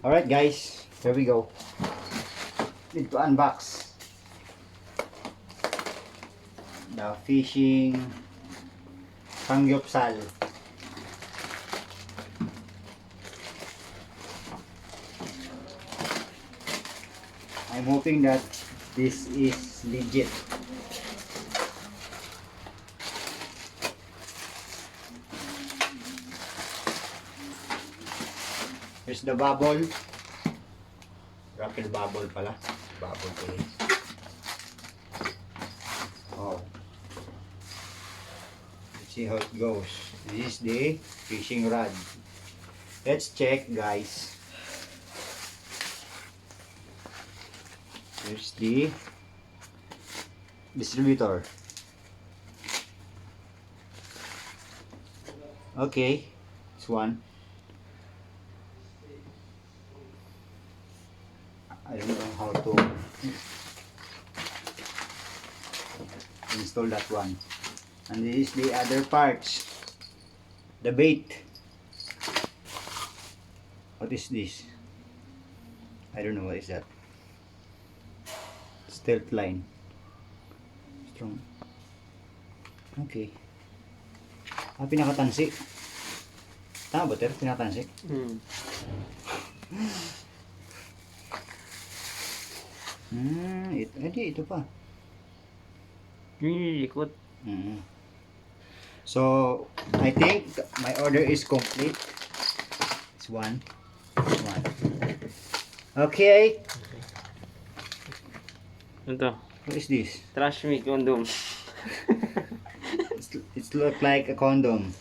Alright guys, here we go. Need to unbox the fishing pangyupsal. I'm hoping that this is legit. Here's the bubble. Rocket bubble pala. Bubble pala. Oh. Let's see how it goes. This is the fishing rod. Let's check, guys. Here's the distributor. Okay. This one. I don't know how to install that one. And this is the other parts. The bait. What is this? I don't know what is that. Stealth line. Strong. Okay. Pinakatansi. Tama ba ito? Pinakatansi? Ito pa. Ikot. So, I think my order is complete. It's one. Okay. Ito. What is this? Trash me condom. It looks like a condom.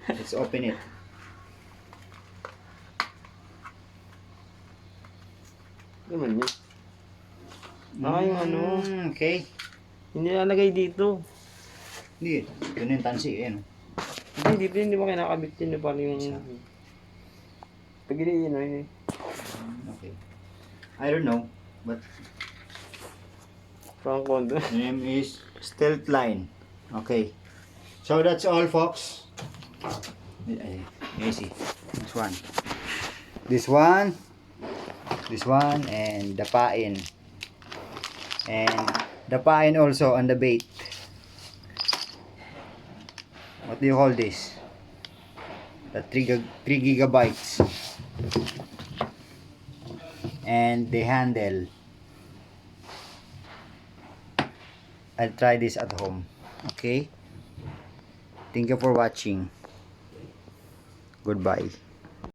Let's open it. Ano man yun? Yung ano. Okay. Hindi nalagay dito. Hindi. Yun yung tansi. Ayan. Hindi dito, hindi mo kinakabit yun. Paano yung... Pag yun eh. Okay. I don't know. But Parang kondo. the name is Stealth Line. Okay. So that's all, folks. Easy. This one, and the pain. And the pain also on the bait. What do you call this? The 3 gigabytes. And the handle. I'll try this at home. Okay? Thank you for watching. Goodbye.